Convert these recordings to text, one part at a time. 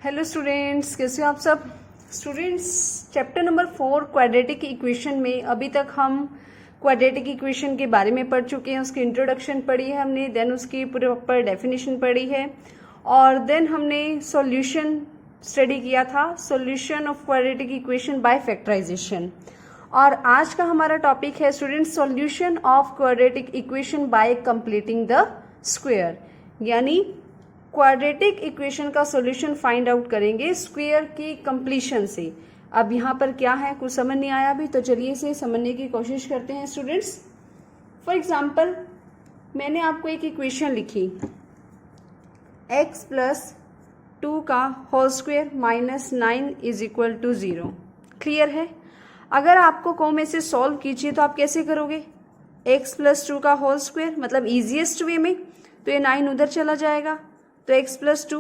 Hello students, कैसे हो आप सब। Students, chapter number 4 quadratic equation में अभी तक हम क्वाड्रेटिक इक्वेशन के बारे में पढ़ चुके हैं। उसकी इंट्रोडक्शन पढ़ी है हमने, देन उसकी प्रॉपर डेफिनेशन पढ़ी है और देन हमने सॉल्यूशन स्टडी किया था, solution of quadratic equation by factorization. और आज का हमारा टॉपिक है students solution of quadratic equation by completing the square, यानी क्वाड्रेटिक इक्वेशन का सॉल्यूशन फाइंड आउट करेंगे स्क्वायर की कंप्लीशन से। अब यहाँ पर क्या है, कुछ समझ नहीं आया अभी, तो चलिए इसे समझने की कोशिश करते हैं स्टूडेंट्स। फॉर एग्जांपल, मैंने आपको एक इक्वेशन लिखी x प्लस 2 का whole square minus 9 is equal to 0। Clear है। अगर आपको को में से सॉल्व कीजिए तो आप कैसे करोगे, x प्लस 2 का होल स्क्वायर मतलब इजीएस्ट वे में, तो ये 9 उधर चला जाएगा तो x प्लस 2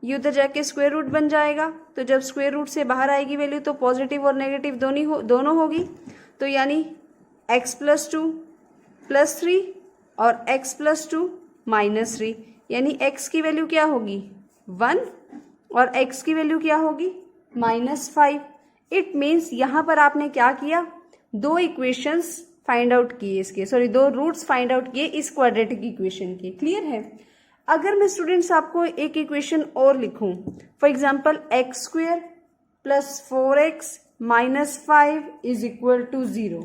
ये उधर जाके स्क्वायर रूट बन जाएगा। तो जब स्क्वायर रूट से बाहर आएगी वैल्यू तो पॉजिटिव और नेगेटिव दोनों होगी। तो यानी x प्लस 2 प्लस 3 और x प्लस 2 माइनस 3, यानी x की वैल्यू क्या होगी 1 और x की वैल्यू क्या होगी -5। इट मीन्स यहाँ पर आपने क्या किया, दो इक्वेशंस फाइंड आउट किए इसके, दो रूट्स फाइंड आउट किए इस क्वाड्रेटिक इक्वेशन के। क्लियर है। अगर मैं स्टूडेंट्स आपको एक इक्वेशन और लिखूं, for example x square plus 4x minus 5 is equal to 0,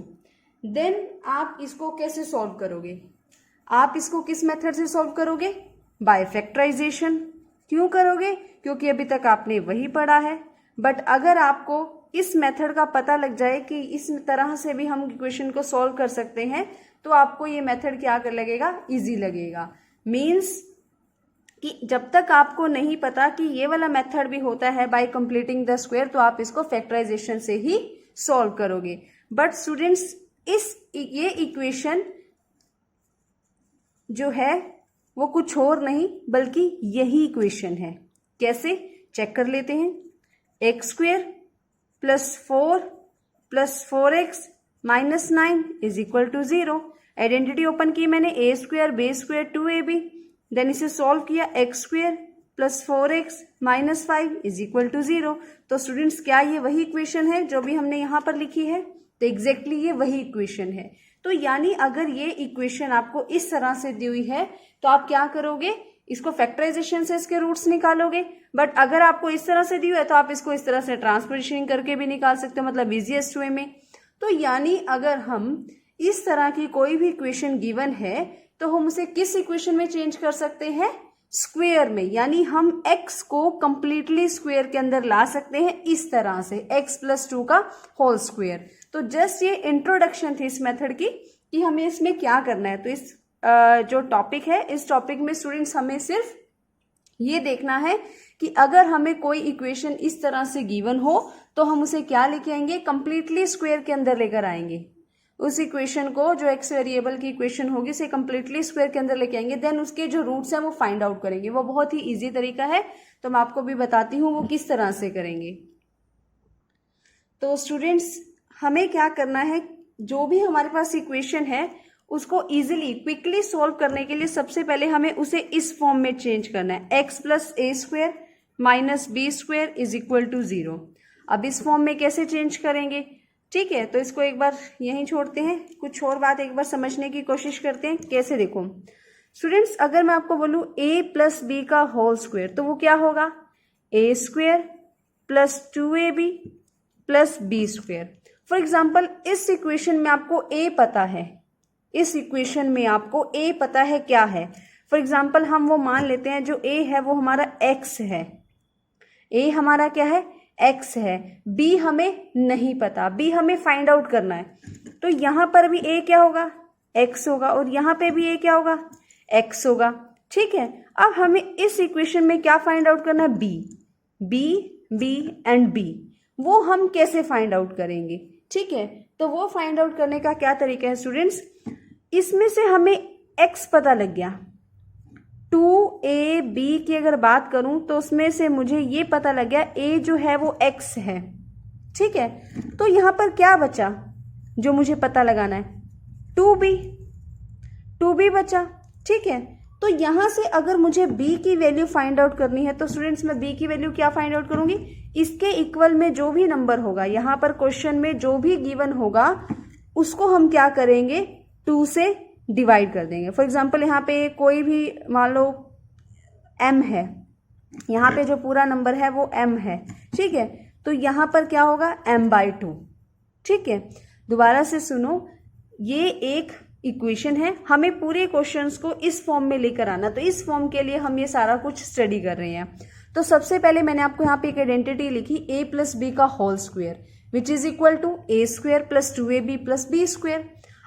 then आप इसको कैसे सॉल्व करोगे, आप इसको किस मेथड से सॉल्व करोगे, बाय फैक्टराइजेशन। क्यों करोगे, क्योंकि अभी तक आपने वही पढ़ा है। बट अगर आपको इस मेथड का पता लग जाए कि इस तरह से भी हम इक्वेशन को सॉल्व कर सकते हैं, तो आपको ये मेथड क्या कर लगेगा, इजी लगेगा। मीन्स कि जब तक आपको नहीं पता कि ये वाला मेथड भी होता है बाय कंप्लीटिंग द स्क्वायर, तो आप इसको फैक्टराइजेशन से ही सॉल्व करोगे। बट स्टूडेंट्स, ये इक्वेशन जो है वो कुछ और नहीं बल्कि यही इक्वेशन है। कैसे, चेक कर लेते हैं। X square plus 4 plus 4x minus 9 is equal to 0। Identity open की मैंने, a square b square 2ab, then इसे सॉल्व किया, x square plus 4x minus 5 is equal to 0। तो स्टूडेंट्स, क्या ये वही इक्वेशन है जो भी हमने यहाँ पर लिखी है, तो एग्जैक्टली ये वही इक्वेशन है। तो यानी अगर ये इक्वेशन आपको इस तरह से दी हुई है तो आप क्या करोगे, इसको फैक्टराइजेशन से इसके रूट्स निकालोगे। बट अगर आपको इस तरह से दी हुई है तो आप इसको इस तरह से ट्रांसपोजिशन करके भी निकाल सकते हो, मतलब इजीएस्ट वे में। तो यानी अगर हम इस तरह की कोई भी इक्वेशन गिवन है तो हम उसे किस इक्वेशन में चेंज कर सकते हैं, स्क्वायर में। यानी हम x को कंप्लीटली स्क्वायर के अंदर ला सकते हैं इस तरह से, x प्लस 2 का होल स्क्वायर। तो जस्ट ये इंट्रोडक्शन थी इस मेथड की कि हमें इसमें क्या करना है। तो इस जो टॉपिक है, इस टॉपिक में स्टूडेंट्स हमें सिर्फ ये देखना है कि अगर हमें कोई इक्वेशन इस तरह से गिवन हो तो हम उसे क्या लेके आएंगे, कंप्लीटली स्क्वायर के अंदर लेकर आएंगे। उस इक्वेशन को, जो एक्स वेरिएबल की इक्वेशन होगी, उसे कंप्लीटली स्क्वायर के अंदर लेके आएंगे। देन उसके जो रूट्स हैं वो फाइंड आउट करेंगे। वो बहुत ही इजी तरीका है, तो मैं आपको भी बताती हूँ वो किस तरह से करेंगे। तो स्टूडेंट्स, हमें क्या करना है, जो भी हमारे पास इक्वेशन है उसको इजिली क्विकली सॉल्व करने के लिए सबसे पहले हमें उसे इस फॉर्म में चेंज करना है, x plus a square minus b square is equal to 0। अब इस फॉर्म में कैसे चेंज करेंगे, ठीक है। तो इसको एक बार यहीं छोड़ते हैं, कुछ और बात एक बार समझने की कोशिश करते हैं। कैसे, देखो स्टूडेंट्स, अगर मैं आपको बोलूं a प्लस बी का होल स्क्वायर, तो वो क्या होगा, a square plus 2ab plus b square. For example, इस इक्वेशन में आपको a पता है, इस इक्वेशन में आपको a पता है क्या है। फॉर एग्जाम्पल, हम वो मान लेते हैं जो a है वो हमारा x है, a हमारा क्या है, x है। b हमें नहीं पता, b हमें फाइंड आउट करना है। तो यहां पर भी a क्या होगा, x होगा, और यहां पे भी a क्या होगा, x होगा। ठीक है। अब हमें इस इक्वेशन में क्या फाइंड आउट करना है, b एंड b। वो हम कैसे फाइंड आउट करेंगे, ठीक है। तो वो फाइंड आउट करने का क्या तरीका है स्टूडेंट्स, इसमें से हमें x पता लग गया, 2ab की अगर बात करूं तो उसमें से मुझे ये पता लग गया a जो है वो x है, ठीक है। तो यहां पर क्या बचा जो मुझे पता लगाना है, 2b बचा, ठीक है। तो यहाँ से अगर मुझे b की वैल्यू फाइंड आउट करनी है तो स्टूडेंट्स मैं b की वैल्यू क्या फाइंड आउट करूंगी, इसके इक्वल में जो भी नंबर होगा, यहाँ पर क्वेश्चन में जो भी गिवन होगा उसको हम क्या करेंगे, 2 से डिवाइड कर देंगे। फॉर एग्जाम्पल यहाँ पे कोई भी मान लो m है, यहाँ पे जो पूरा नंबर है वो m है, ठीक है, तो यहाँ पर क्या होगा m/2, ठीक है। दोबारा से सुनो, ये एक इक्वेशन है, हमें पूरे क्वेश्चंस को इस फॉर्म में लेकर आना, तो इस फॉर्म के लिए हम ये सारा कुछ स्टडी कर रहे हैं। तो सबसे पहले मैंने आपको यहाँ पे एक आइडेंटिटी लिखी, a + b का whole square which is equal to a² + 2ab + b²।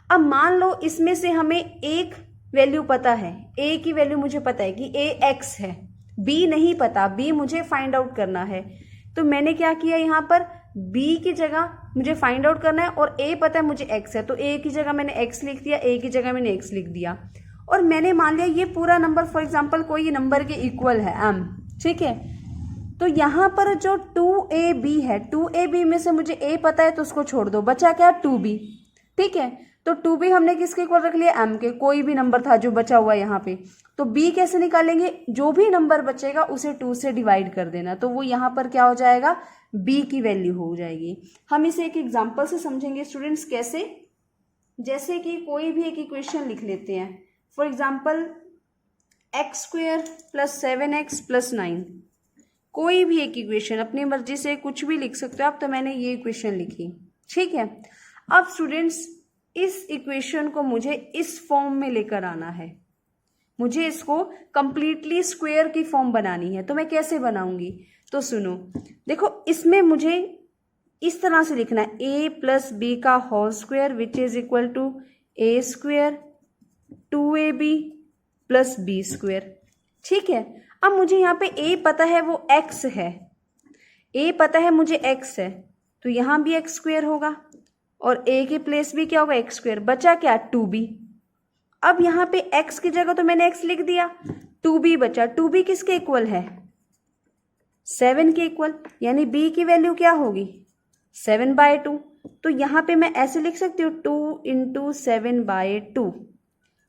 अब मान लो इसमें से हमें एक वैल्यू पता है, a की वैल्यू मुझे पता है कि a x है, b नहीं पता, b मुझे फाइंड आउट करना है। तो मैंने क्या किया, यहाँ पर b की जगह मुझे फाइंड आउट करना है और a पता है मुझे x है, तो a की जगह मैंने x लिख दिया, a की जगह मैंने x लिख दिया। और मैंने मान लिया ये पूरा नंबर फॉर एग्जांपल कोई नंबर के इक्वल है m, ठीक है। तो यहाँ पर जो 2ab है, 2ab में से मुझे a पता है तो उसको छोड़ दो, बचा क्या 2b, ठीक है। तो 2b हमने किसके इक्वल रख लिया, m के, कोई भी नंबर था जो बचा हुआ है यहाँ पे। तो b कैसे निकालेंगे, जो भी नंबर बचेगा उसे 2 से डिवाइड कर देना, तो वो यहाँ पर क्या हो जाएगा, b की वैल्यू हो जाएगी। हम इसे एक एग्जांपल से समझेंगे स्टूडेंट्स, कैसे, जैसे कि कोई भी एक इक्वेशन लिख लेते हैं, फॉर एग्जांपल x² + 7x + 9, कोई भी एक इक्वेशन अपनी मर्जी से कुछ भी लिख सकते हो आप। तो मैंने ये इक्वेशन लिखी, ठीक है। अब स्टूडेंट्स इस इक्वेशन को मुझे इस फॉर्म में लेकर आना है, मुझे इसको कंप्लीटली स्क्वायर की फॉर्म बनानी है। तो मैं कैसे बनाऊंगी, तो सुनो, देखो इसमें मुझे इस तरह से लिखना है, a + b का whole square which is equal to a² 2ab + b², ठीक है। अब मुझे यहाँ पे a पता है वो x है, a पता है मुझे x है, तो यहाँ भी x² होगा और a के प्लेस भी क्या होगा x², बचा क्या 2b। अब यहाँ पे x की जगह तो मैंने x लिख दिया, 2b बचा, 2b किसके इक्वल है, 7 के इक्वल, यानी b की वैल्यू क्या होगी 7/2। तो यहाँ पे मैं ऐसे लिख सकती हूँ 2 × 7/2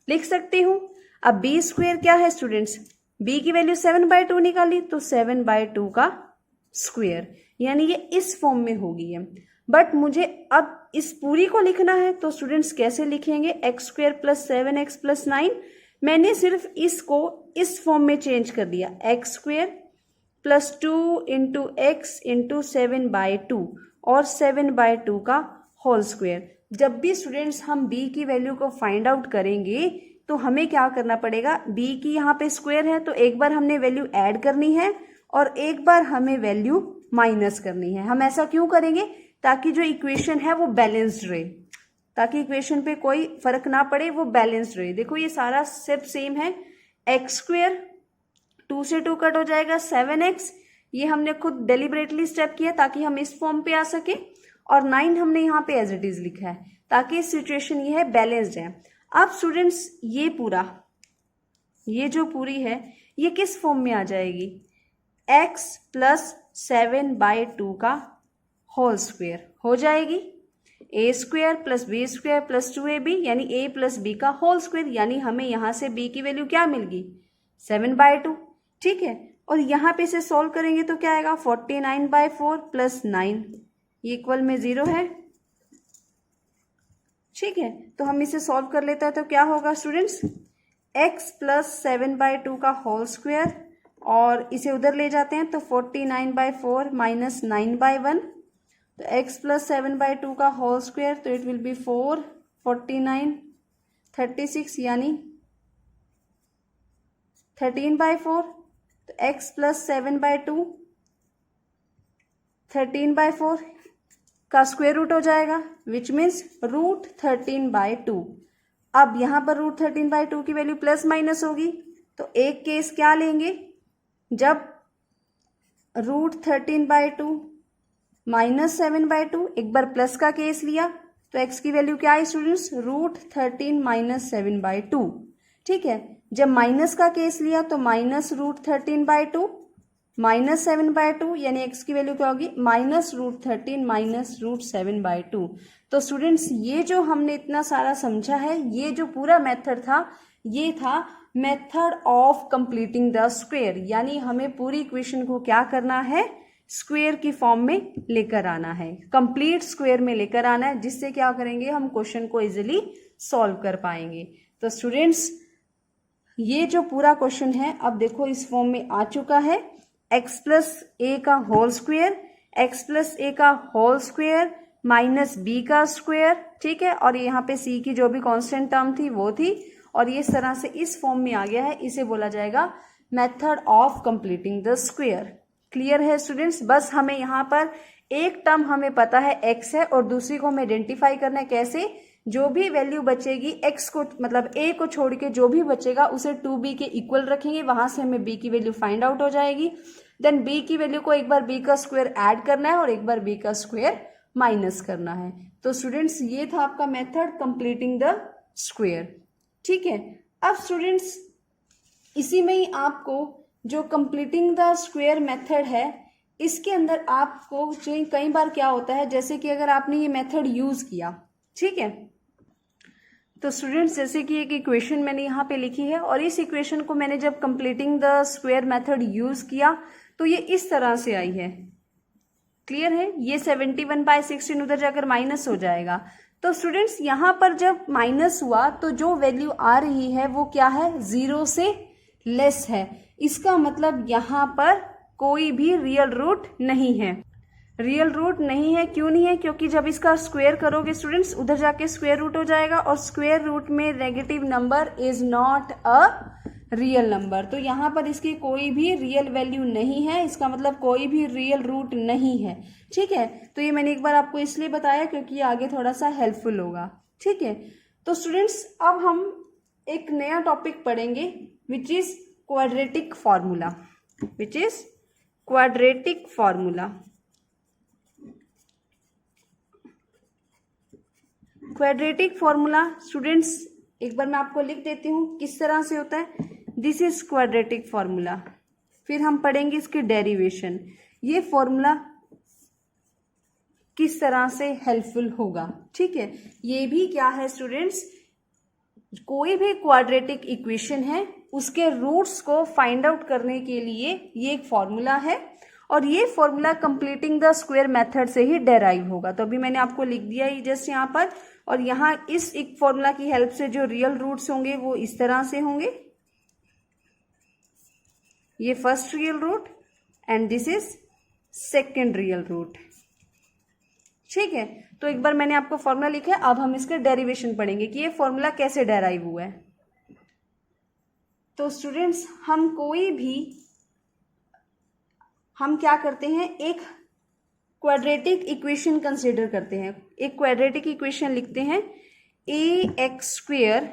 लिख सकती हूँ। अब b² क्या है स्टूडेंट्स, b की वैल्यू 7/2 निकाली, तो 7/2 का स्क्वायर, यानी ये इस फॉर्म में होगी है। बट मुझे अब इस पूरी को लिखना है, तो स्टूडेंट्स कैसे लिखेंगे, x² + 7x + 9, मैंने सिर्फ इसको इस फॉर्म में चेंज कर दिया, x² + 2 × x × 7/2 और 7/2 का होल स्क्वायर। जब भी स्टूडेंट्स हम b की वैल्यू को फाइंड आउट करेंगे तो हमें क्या करना पड़ेगा, b की यहाँ पे स्क्वायर है तो एक बार हमने वैल्यू ऐड करनी है और एक बार हमें वैल्यू माइनस करनी है। हम ऐसा क्यों करेंगे, ताकि जो इक्वेशन है वो बैलेंस्ड रहे, ताकि इक्वेशन पे कोई फर्क ना पड़े, वो बैलेंस्ड रहे। देखो ये सारा स्टेप सेम है, x², 2 से 2 कट हो जाएगा, 7x, ये हमने खुद डेलिबरेटली स्टेप किया ताकि हम इस फॉर्म पे आ सके, और 9 हमने यहाँ पे एज इट इज लिखा है ताकि सिचुएशन ये है बैलेंस्ड है। अब स्टूडेंट्स ये पूरा, ये जो पूरी है ये किस फॉर्म में आ जाएगी, x + 7/2 का होल स्क्वायर हो जाएगी, a² + b² + 2ab, यानी a + b का होल स्क्वायर, यानी हमें यहाँ से b की वैल्यू क्या मिल गई 7/2, ठीक है। और यहाँ पे इसे सॉल्व करेंगे तो क्या आएगा 49/4 + 9, ये इक्वल में 0 है, ठीक है। तो हम इसे सॉल्व कर लेते हैं तो क्या होगा स्टूडेंट्स, x + 7/2 का होल स्क्वायर, और इसे उधर ले जाते हैं तो 49/4 - 9/1, तो x + 7/2 का होल स्क्वायर, तो इट विल बी 4, 49, 36, यानी 13/4, तो x + 7/2 13/4 का स्क्वायर रूट हो जाएगा, विच मीन्स √13/2। अब यहाँ पर √13/2 की वैल्यू प्लस माइनस होगी, तो एक केस क्या लेंगे, जब √13/2 - 7/2, एक बार प्लस का केस लिया तो x की वैल्यू क्या है स्टूडेंट्स, √13 - 7/2, ठीक है। जब माइनस का केस लिया तो -√13/2 - 7/2, यानी x की वैल्यू क्या होगी -√13 - √7/2। तो स्टूडेंट्स ये जो हमने इतना सारा समझा है, ये जो पूरा मेथड था ये था method of completing the square, यानी हमें पूरी इक्वेशन को क्या करना है, स्क्वायर की फॉर्म में लेकर आना है, कंप्लीट स्क्वायर में लेकर आना है, जिससे क्या करेंगे हम क्वेश्चन को इजीली सॉल्व कर पाएंगे। तो स्टूडेंट्स ये जो पूरा क्वेश्चन है अब देखो इस फॉर्म में आ चुका है, x प्लस ए का होल स्क्वायर, x प्लस ए का होल स्क्वायर माइनस बी का स्क्वायर, ठीक है, और यहाँ पे c की जो भी कांस्टेंट टर्म थी वो थी, और ये इस तरह से इस फॉर्म में आ गया है, इसे बोला जाएगा method of completing the square. Clear है स्टूडेंट्स? बस हमें यहाँ पर एक टर्म हमें पता है x है और दूसरी को हमें आइडेंटिफाई करना है, कैसे, जो भी वैल्यू बचेगी x को मतलब a को छोड़ के जो भी बचेगा उसे 2b के इक्वल रखेंगे, वहां से हमें b की वैल्यू फाइंड आउट हो जाएगी। देन b की वैल्यू को एक बार b का स्क्वायर ऐड करना है और एक बार b का स्क्वायर माइनस करना है। तो स्टूडेंट्स ये था आपका मेथड कंप्लीटिंग द स्क्वायर, ठीक है। अब स्टूडेंट्स इसी में ही आपको जो कंप्लीटिंग द स्क्वायर मेथड है, इसके अंदर आपको कई बार क्या होता है, जैसे कि अगर आपने ये मेथड यूज किया, ठीक है, तो स्टूडेंट्स जैसे कि एक इक्वेशन मैंने यहाँ पे लिखी है और इस इक्वेशन को मैंने जब completing the square method use किया तो ये इस तरह से आई है। क्लियर है? ये 71/16 उधर जाकर माइनस हो जाएगा। तो स्टूडेंट्स यहाँ पर जब माइनस हुआ तो जो वैल्यू आ रही है वो क्या है, 0 से लेस है। इसका मतलब यहाँ पर कोई भी रियल रूट नहीं है। रियल रूट नहीं है, क्यों नहीं है? क्योंकि जब इसका स्क्वायर करोगे स्टूडेंट्स उधर जाके स्क्वायर रूट हो जाएगा और स्क्वायर रूट में negative number is not a real number. तो यहाँ पर इसकी कोई भी रियल वैल्यू नहीं है, इसका मतलब कोई भी रियल रूट नहीं है, ठीक है। तो ये मैंने एक बार आपको इसलिए बताया क्योंकि ये आगे थोड़ा सा हेल्पफुल होगा, ठीक है। तो स्टूडेंट्स अब हम एक नया टॉपिक पढ़ेंगे which is quadratic formula, which is quadratic formula. Quadratic formula students एक बार मैं आपको लिख देती हूं किस तरह से होता है। दिस इज क्वाड्रेटिक फॉर्मूला, फिर हम पढ़ेंगे इसकी डेरिवेशन, ये फॉर्मूला किस तरह से हेल्पफुल होगा, ठीक है। ये भी क्या है स्टूडेंट्स, कोई भी क्वाड्रेटिक इक्वेशन है उसके रूट्स को फाइंड आउट करने के लिए ये एक फॉर्मूला है और ये formula completing the square method से ही डेराइव होगा। तो अभी मैंने आपको लिख दिया ही जस्ट यहाँ पर, और यहाँ इस एक फॉर्मूला की हेल्प से जो रियल रूट्स होंगे वो इस तरह से होंगे, ये first real root and this is second real root, ठीक है। तो एक बार मैंने आपको फॉर्मूला लिखा है, अब हम इसके डेरिवेशन पढ़ेंगे कि ये फॉर्मूला कैसे डेराइव हुआ है। तो स्टूडेंट्स हम क्या करते हैं, एक क्वाड्रेटिक इक्वेशन कंसीडर करते हैं। एक क्वाड्रेटिक इक्वेशन लिखते हैं, ax²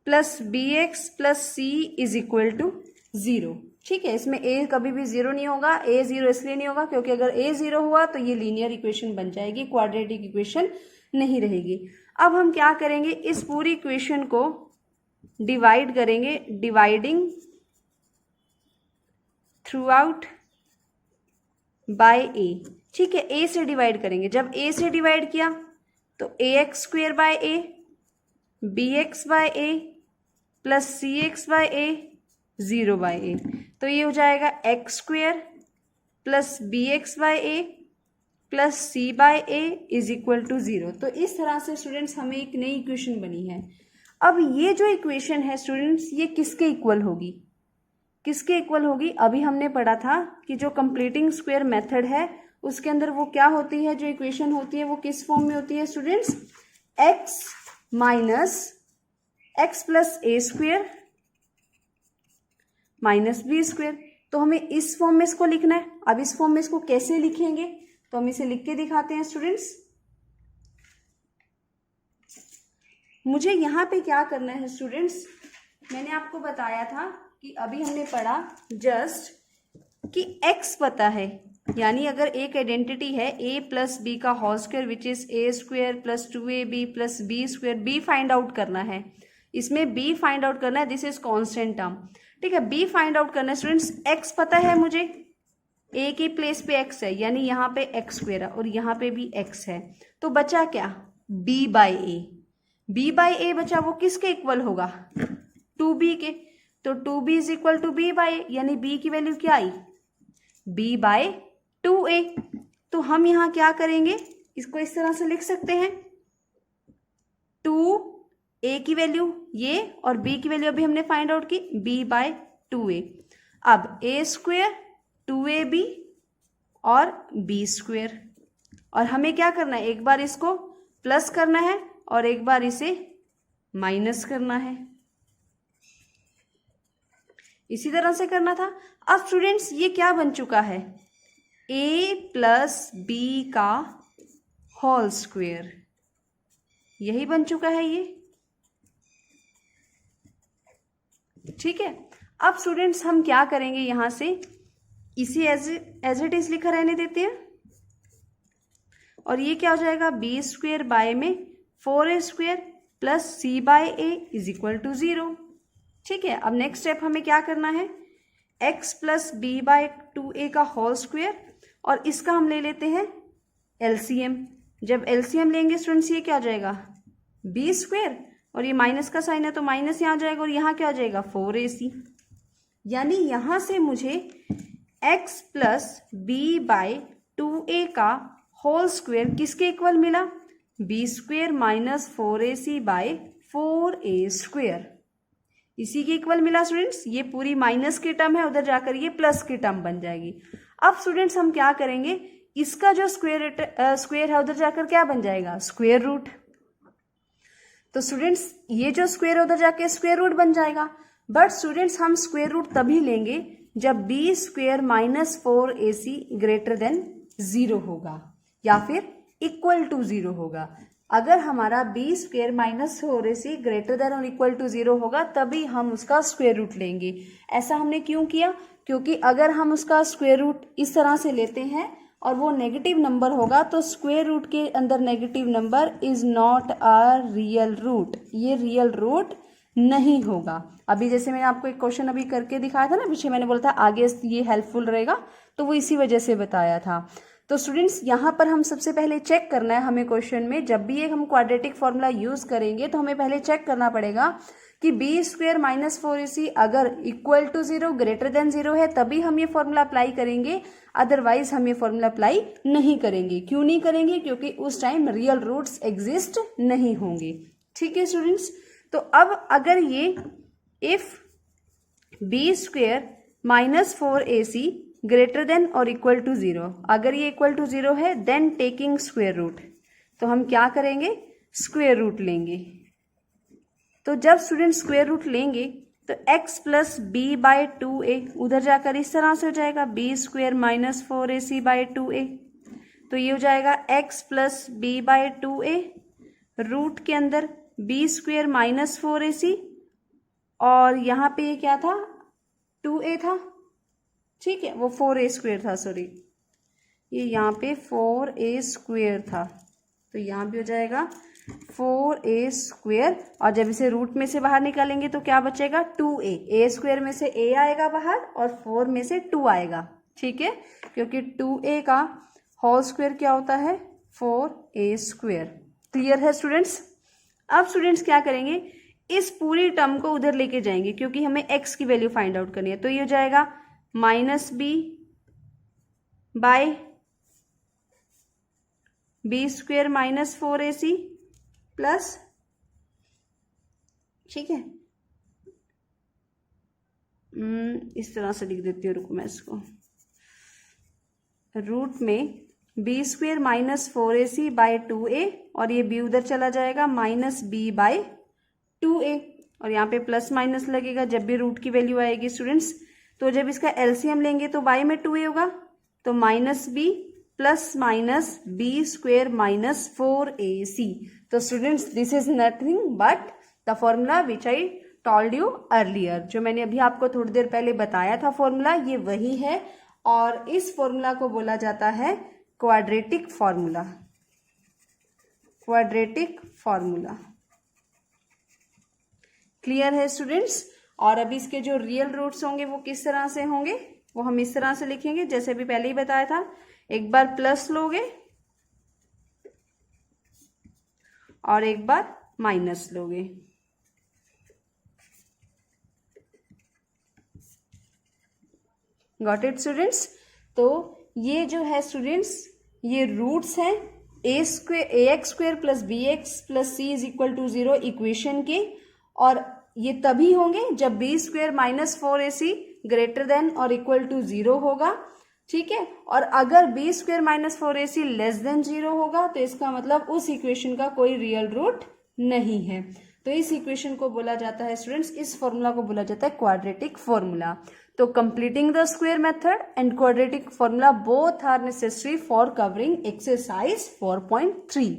plus bx plus c is equal to 0, ठीक है। इसमें a कभी भी 0 नहीं होगा, a 0 इसलिए नहीं होगा क्योंकि अगर a 0 हुआ तो ये लीनियर इक्वेशन बन जाएगी, क्वाड्रेटिक इक्वेशन नहीं रहेगी। अब हम क्या करेंगे, इस पूरी इक्वेशन को डिवाइड करेंगे, dividing through out by a, ठीक है। a से डिवाइड करेंगे, जब a से डिवाइड किया तो ax² by a, bx by a plus cx by a, 0 by a, तो ये हो जाएगा x² plus bx by a plus c by a is equal to 0। तो इस तरह से स्टूडेंट्स हमें एक नई इक्वेशन बनी है। अब ये जो इक्वेशन है स्टूडेंट्स ये किसके इक्वल होगी, किसके इक्वल होगी? अभी हमने पढ़ा था कि जो कंप्लीटिंग स्क्वायर मेथड है उसके अंदर वो क्या होती है, जो इक्वेशन होती है वो किस फॉर्म में होती है students, x minus x plus a² minus b²। तो हमें इस फॉर्म में इसको लिखना है। अब इस फॉर्म में इसको कैसे लिखेंगे, तो हम इसे लिख के दिखाते हैं स्टूडेंट्स। मुझे यहाँ पे क्या करना है स्टूडेंट्स, मैंने आपको बताया था कि अभी हमने पढ़ा जस्ट कि x पता है, यानी अगर एक आइडेंटिटी है a प्लस बी का whole square which is a² plus 2ab plus b², b find out करना है, इसमें b फाइंड आउट करना है, दिस इज कांस्टेंट टर्म, ठीक है। b फाइंड आउट करना है स्टूडेंट्स, x पता है मुझे, a की प्लेस पे x है यानी यहाँ पे x² है और यहाँ पे भी x है, तो बचा क्या, b by a। b by a बचा, वो किसके इक्वल होगा, 2b के, तो 2b is equal to b by a, यानी b की वैल्यू क्या आई, b बाय 2a। तो हम यहाँ क्या करेंगे, इसको इस तरह से लिख सकते हैं, 2a की वैल्यू ये और b की वैल्यू अभी हमने फाइंड आउट की, b बाय 2a। अब a स्क्वेयर 2ab और b स्क्वेयर, और हमें क्या करना है, एक बार इसको प्लस करना है और एक बार इसे माइनस करना है, इसी तरह से करना था। अब स्टूडेंट्स ये क्या बन चुका है, a प्लस बी का होल स्क्वेयर, यही बन चुका है ये, ठीक है। अब स्टूडेंट्स हम क्या करेंगे, यहां से इसी एज इट इज लिखा रहने देते हैं, और ये क्या हो जाएगा, बी स्क्वेयर बाय में 4a square plus c by a is equal to 0, ठीक है। अब नेक्स्ट स्टेप हमें क्या करना है, x plus b by 2a का होल स्क्वेयर, और इसका हम ले लेते हैं एलसीएम। जब एलसीएम लेंगे स्टूडेंट्स ये क्या हो जाएगा, b स्क्वेयर, और ये माइनस का साइन है तो माइनस यहाँ आ जाएगा, और यहाँ क्या हो जाएगा 4ac, यानी यहां से मुझे x plus b by 2a का होल स्क्वेयर किसके इक्वल मिला, b square minus 4ac by 4a square, इसी के इक्वल मिला स्टूडेंट्स। ये पूरी माइनस की टर्म है, उधर जाकर ये प्लस की टर्म बन जाएगी। अब स्टूडेंट्स हम क्या करेंगे, इसका जो स्क्वेयर है उधर जाकर क्या बन जाएगा, स्क्वेयर रूट। तो स्टूडेंट्स ये जो स्क्वेयर है उधर जाके स्क्वेयर रूट बन जाएगा, बट स्टूडेंट्स हम स्क्वेयर रूट तभी लेंगे जब b square minus 4ac greater then 0 होगा या फिर इक्वल टू 0 होगा। अगर हमारा b square minus 4ac greater than और इक्वल टू 0 होगा तभी हम उसका स्क्वेयर रूट लेंगे। ऐसा हमने क्यों किया, क्योंकि अगर हम उसका स्क्वेयर रूट इस तरह से लेते हैं और वो नेगेटिव नंबर होगा तो स्क्वेयर रूट के अंदर negative number is not a real root, ये रियल रूट नहीं होगा। अभी जैसे मैंने आपको एक क्वेश्चन अभी करके दिखाया था ना पीछे, मैंने बोला था आगे ये हेल्पफुल रहेगा, तो वो इसी वजह से बताया था। तो स्टूडेंट्स यहाँ पर हम सबसे पहले चेक करना है हमें क्वेश्चन में, जब भी एक हम क्वाड्रेटिक फॉर्मूला यूज करेंगे तो हमें पहले चेक करना पड़ेगा कि बी स्क्वेयर माइनस 4ac अगर इक्वल टू 0 ग्रेटर देन 0 है तभी हम ये फॉर्मूला अप्लाई करेंगे, अदरवाइज हम ये फॉर्मूला अप्लाई नहीं करेंगे। क्यों नहीं करेंगे, क्योंकि उस टाइम रियल रूट्स एग्जिस्ट नहीं होंगे, ठीक है स्टूडेंट्स। तो अब अगर ये if b square minus 4ac greater than और इक्वल टू 0, अगर ये इक्वल टू 0 है देन टेकिंग स्क्वेयर रूट, तो हम क्या करेंगे, स्क्वेयर रूट लेंगे। तो जब स्टूडेंट स्क्वेयर रूट लेंगे तो x plus b by 2a उधर जाकर इस तरह से हो जाएगा B square minus 4ac bye 2a, तो ये हो जाएगा x plus b by 2a root के अंदर बी स्क्वेयर माइनस 4ac, और यहाँ पे ये क्या था 2a था, ठीक है, वो 4a स्क्वेयर था, सॉरी ये यहाँ पे 4a स्क्वेयर था, तो यहाँ भी हो जाएगा 4a स्क्वेयर, और जब इसे रूट में से बाहर निकालेंगे तो क्या बचेगा 2a, a स्क्वेयर में से a आएगा बाहर और 4 में से 2 आएगा, ठीक है, क्योंकि 2a का होल स्क्वेयर क्या होता है 4a स्क्वेयर। क्लियर है स्टूडेंट्स। अब स्टूडेंट्स क्या करेंगे, इस पूरी टर्म को उधर लेके जाएंगे क्योंकि हमें x की वैल्यू फाइंड आउट करनी है, तो ये हो जाएगा minus b by b square minus 4ac plus, ठीक है, इस तरह से लिख देती हूँ, रुको मैं इसको, रूट में B square minus 4ac bye 2a, और ये b उधर चला जाएगा माइनस b बाय 2a, और यहाँ पे प्लस माइनस लगेगा जब भी रूट की वैल्यू आएगी स्टूडेंट्स। तो जब इसका एलसीएम लेंगे तो y में 2a होगा, तो minus b plus minus b square minus 4ac। तो students this is nothing but the formula which I told you earlier, जो मैंने अभी आपको थोड़ी देर पहले बताया था फॉर्मूला, ये वही है, और इस फॉर्मूला को बोला जाता है quadratic formula, quadratic formula. Clear है स्टूडेंट्स। और अभी इसके जो रियल रूट्स होंगे वो किस तरह से होंगे, वो हम इस तरह से लिखेंगे जैसे अभी पहले ही बताया था, एक बार प्लस लोगे और एक बार माइनस लोगे, गॉट इट स्टूडेंट्स। तो ये जो है स्टूडेंट्स ये रूट्स हैं ax² plus bx plus c is equal to 0 equation के, और ये तभी होंगे जब b² minus 4ac greater than और इक्वल टू 0 होगा, ठीक है। और अगर b² minus 4ac less than 0 होगा तो इसका मतलब उस इक्वेशन का कोई रियल रूट नहीं है। तो इस इक्वेशन को बोला जाता है स्टूडेंट्स, इस फॉर्मूला को बोला जाता है क्वाड्रेटिक फॉर्मूला। तो completing the square method and quadratic formula both are necessary for covering exercise 4.3।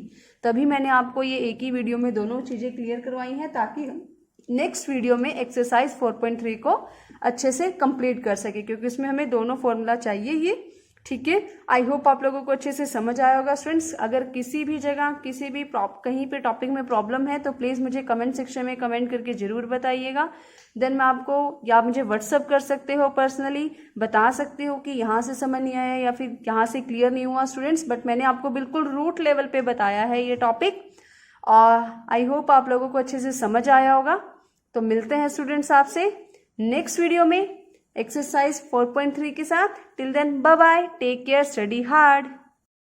तभी मैंने आपको ये एक ही वीडियो में दोनों चीजें क्लियर करवाई हैं ताकि नेक्स्ट वीडियो में एक्सरसाइज 4.3 को अच्छे से कंप्लीट कर सके, क्योंकि इसमें हमें दोनों फॉर्मूला चाहिए ही, ठीक है। आई होप आप लोगों को अच्छे से समझ आया होगा स्टूडेंट्स। अगर किसी भी जगह किसी भी कहीं पे टॉपिक में प्रॉब्लम है तो प्लीज मुझे कमेंट सेक्शन में कमेंट करके जरूर बताइएगा। देन मैं आपको, या मुझे व्हाट्सअप कर सकते हो, पर्सनली बता सकते हो कि यहाँ से समझ नहीं आया या फिर यहाँ से क्लियर नहीं हुआ स्टूडेंट्स, बट मैंने आपको बिल्कुल रूट लेवल पे बताया है ये टॉपिक, और आई होप आप लोगों को अच्छे से समझ आया होगा। तो मिलते हैं स्टूडेंट्स आपसे नेक्स्ट वीडियो में एक्सरसाइज 4.3 के साथ। Till then bye bye, take care, study hard.